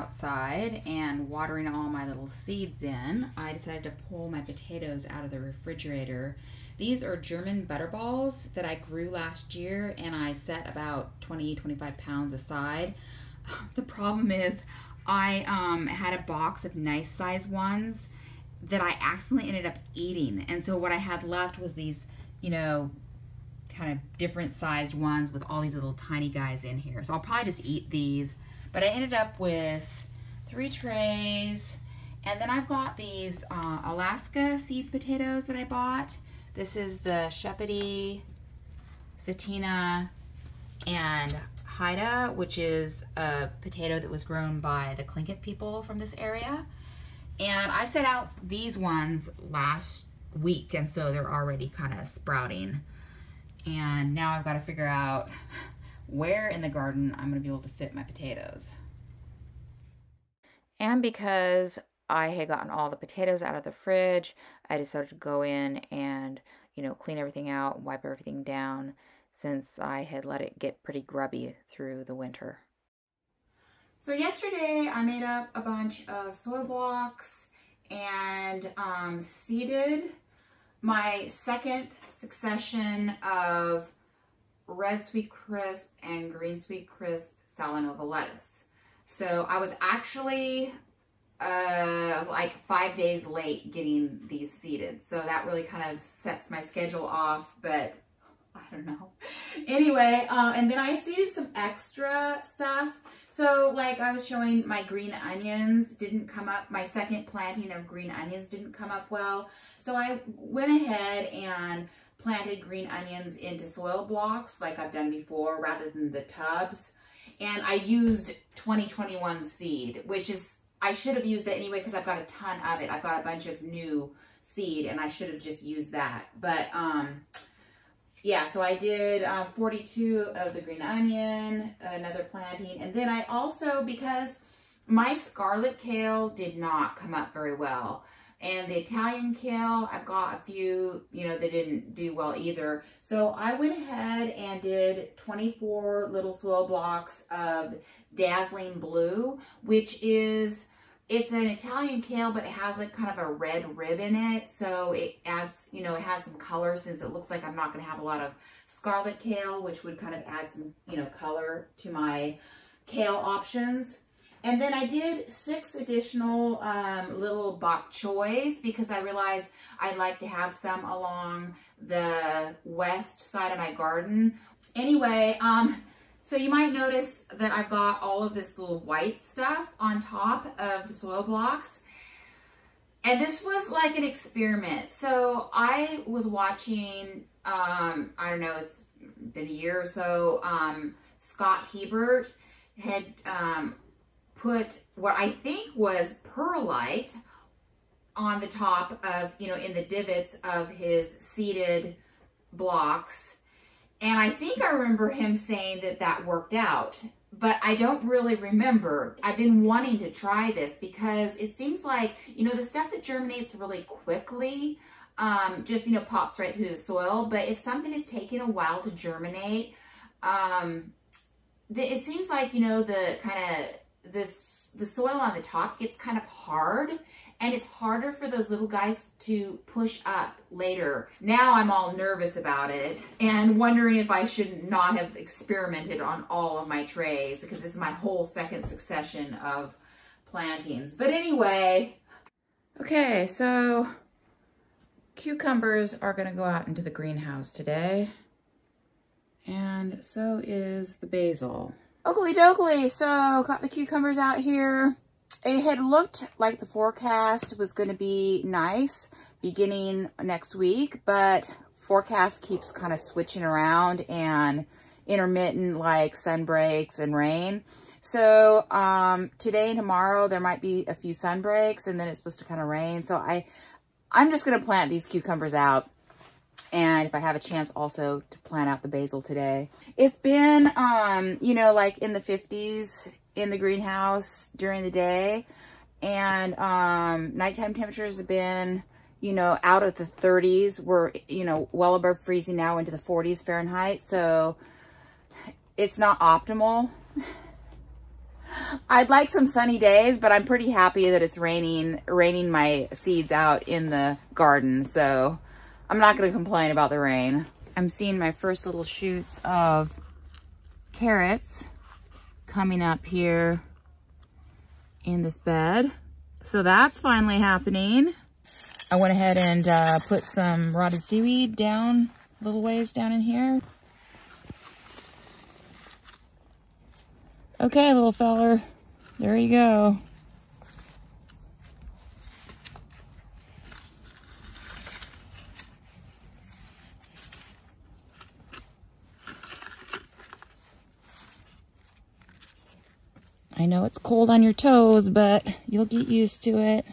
outside and watering all my little seeds in, I decided to pull my potatoes out of the refrigerator. These are German butterballs that I grew last year, and I set about 20-25 pounds aside. The problem is I had a box of nice size ones that I accidentally ended up eating, and so what I had left was these, you know, kind of different sized ones with all these little tiny guys in here. So I'll probably just eat these, but I ended up with 3 trays. And then I've got these Alaska seed potatoes that I bought. This is the Shepherdie, Satina, and Haida, which is a potato that was grown by the Tlingit people from this area. And I set out these ones last week, and so they're already kind of sprouting. And now I've got to figure out where in the garden I'm going to be able to fit my potatoes. And because I had gotten all the potatoes out of the fridge, I decided to go in and, you know, clean everything out, wipe everything down, since I had let it get pretty grubby through the winter. So yesterday I made up a bunch of soil blocks and seeded my second succession of red sweet crisp and green sweet crisp Salanova lettuce. So I was actually like 5 days late getting these seeded. So that really kind of sets my schedule off, but I don't know. Anyway, and then I seeded some extra stuff. So like I was showing, my green onions didn't come up. My second planting of green onions didn't come up well. So I went ahead and planted green onions into soil blocks like I've done before rather than the tubs. And I used 2021 seed, which is, I should have used that anyway because I've got a ton of it. I've got a bunch of new seed and I should have just used that. But yeah, so I did 42 of the green onion, another planting. And then I also, because my scarlet kale did not come up very well. And the Italian kale, I've got a few, you know, that didn't do well either. So I went ahead and did 24 little soil blocks of Dazzling Blue, which is, it's an Italian kale, but it has like kind of a red rib in it. So it adds, you know, it has some color since it looks like I'm not going to have a lot of scarlet kale, which would kind of add some, you know, color to my kale options. And then I did 6 additional little bok choys because I realized I'd like to have some along the west side of my garden. Anyway, so you might notice that I've got all of this little white stuff on top of the soil blocks. And this was like an experiment. So I was watching, I don't know, it's been a year or so, Scott Hebert had put what I think was perlite on the top of, you know, in the divots of his seeded blocks. And I think I remember him saying that that worked out, but I don't really remember. I've been wanting to try this because it seems like, you know, the stuff that germinates really quickly, just, you know, pops right through the soil. But if something is taking a while to germinate, it seems like, you know, the kind of, the soil on the top gets kind of hard, and it's harder for those little guys to push up later. Now I'm all nervous about it and wondering if I should not have experimented on all of my trays because this is my whole second succession of plantings. But anyway, okay, so cucumbers are gonna go out into the greenhouse today, and so is the basil. Oakley dokley, so got the cucumbers out here. It had looked like the forecast was going to be nice beginning next week, but forecast keeps kind of switching around and intermittent like sun breaks and rain. So today and tomorrow there might be a few sun breaks and then it's supposed to kind of rain. So I'm just going to plant these cucumbers out. And if I have a chance also to plant out the basil today. It's been, you know, like in the 50s in the greenhouse during the day. And nighttime temperatures have been, you know, out of the 30s. We're, you know, well above freezing now into the 40s Fahrenheit. So it's not optimal. I'd like some sunny days, but I'm pretty happy that it's raining my seeds out in the garden. So I'm not going to complain about the rain. I'm seeing my first little shoots of carrots coming up here in this bed. So that's finally happening. I went ahead and put some rotted seaweed down, little ways down in here. Okay, little feller, there you go. I know it's cold on your toes, but you'll get used to it.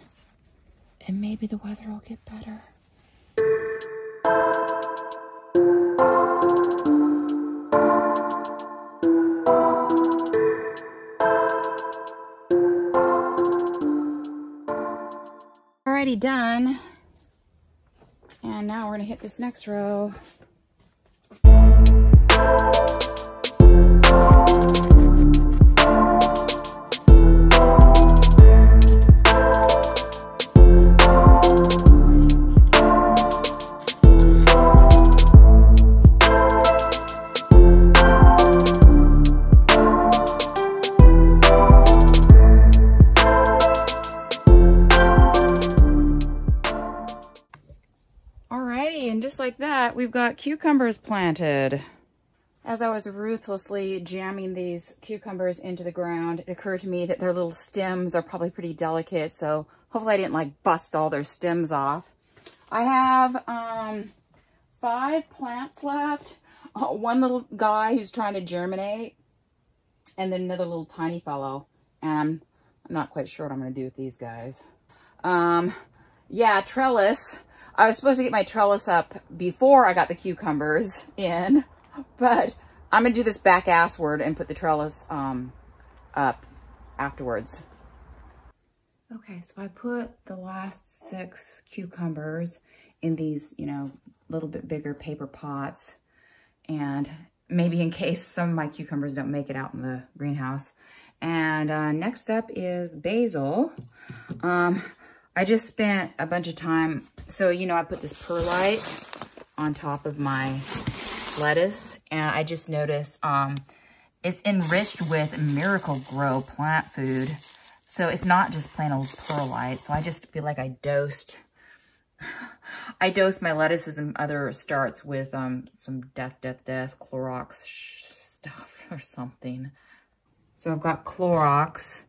And maybe the weather will get better. Alrighty, done. And now we're gonna hit this next row. And just like that, we've got cucumbers planted. As I was ruthlessly jamming these cucumbers into the ground, it occurred to me that their little stems are probably pretty delicate, so hopefully I didn't like bust all their stems off. I have 5 plants left. One little guy who's trying to germinate, and then another little tiny fellow. And I'm not quite sure what I'm going to do with these guys. Yeah, trellis. I was supposed to get my trellis up before I got the cucumbers in, but I'm going to do this back-assward and put the trellis up afterwards. Okay, so I put the last 6 cucumbers in these, you know, little bit bigger paper pots, and maybe in case some of my cucumbers don't make it out in the greenhouse. And next up is basil. I just spent a bunch of time, so, you know, I put this perlite on top of my lettuce, and I just noticed it's enriched with Miracle-Gro plant food. So it's not just plain old perlite. So I just feel like I dosed my lettuces and other starts with some death Clorox stuff or something. So I've got Clorox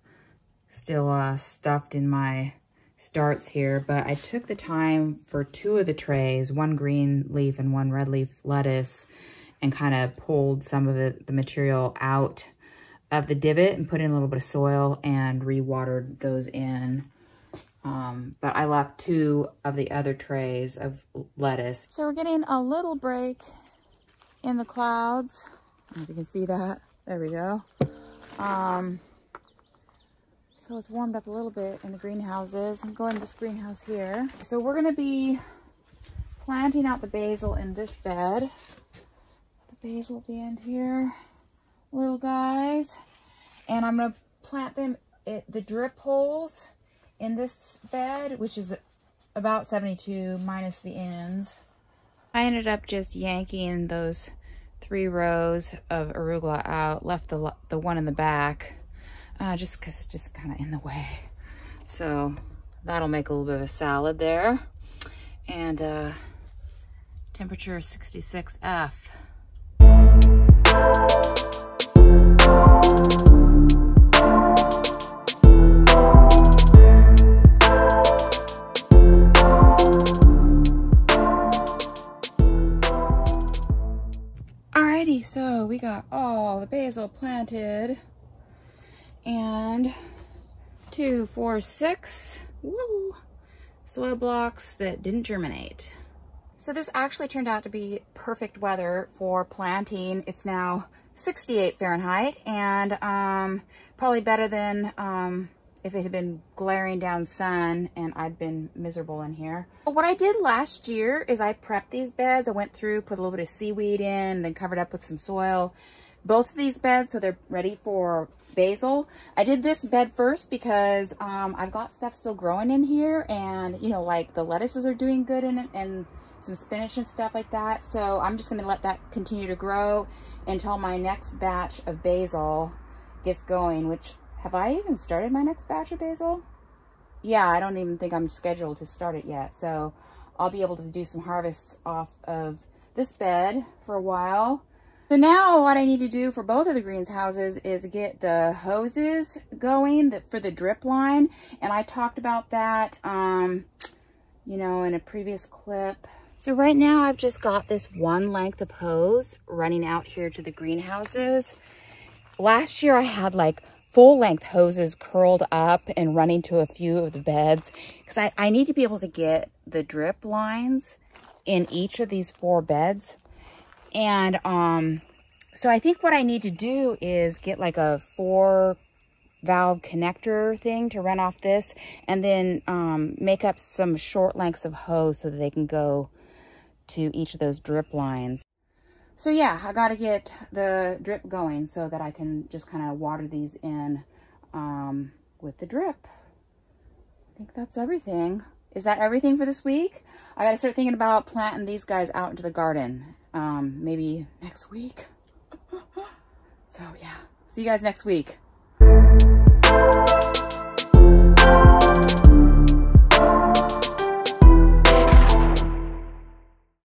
still stuffed in my starts here, but I took the time for 2 of the trays, 1 green leaf and 1 red leaf lettuce, and kind of pulled some of the material out of the divot and put in a little bit of soil and re-watered those in. But I left 2 of the other trays of lettuce. So we're getting a little break in the clouds. I don't know if you can see that. There we go. So it's warmed up a little bit in the greenhouses. I'm going to this greenhouse here. So we're going to be planting out the basil in this bed. The basil at the end here, little guys. And I'm going to plant them at the drip holes in this bed, which is about 72 minus the ends. I ended up just yanking those 3 rows of arugula out, left the one in the back. Just because it's just kind of in the way. So that'll make a little bit of a salad there. And temperature 66 F. Alrighty, so we got all the basil planted. And 2, 4, 6 woo, soil blocks that didn't germinate. So this actually turned out to be perfect weather for planting. It's now 68 Fahrenheit and probably better than if it had been glaring down sun and I'd been miserable in here. What I did last year is I prepped these beds. I went through, put a little bit of seaweed in, then covered up with some soil. Both of these beds, so they're ready for basil. I did this bed first because I've got stuff still growing in here, and you know, like the lettuces are doing good in it, and some spinach and stuff like that. So I'm just going to let that continue to grow until my next batch of basil gets going, which, have I even started my next batch of basil? Yeah, I don't even think I'm scheduled to start it yet. So I'll be able to do some harvests off of this bed for a while. So now what I need to do for both of the greenhouses is get the hoses going for the drip line. And I talked about that, you know, in a previous clip. So right now I've just got this one length of hose running out here to the greenhouses. Last year I had like full length hoses curled up and running to a few of the beds because I need to be able to get the drip lines in each of these 4 beds. And so I think what I need to do is get like a 4 valve connector thing to run off this, and then make up some short lengths of hose so that they can go to each of those drip lines. So yeah, I got to get the drip going so that I can just kind of water these in with the drip. I think that's everything. Is that everything for this week? I got to start thinking about planting these guys out into the garden. Maybe next week. So yeah, see you guys next week.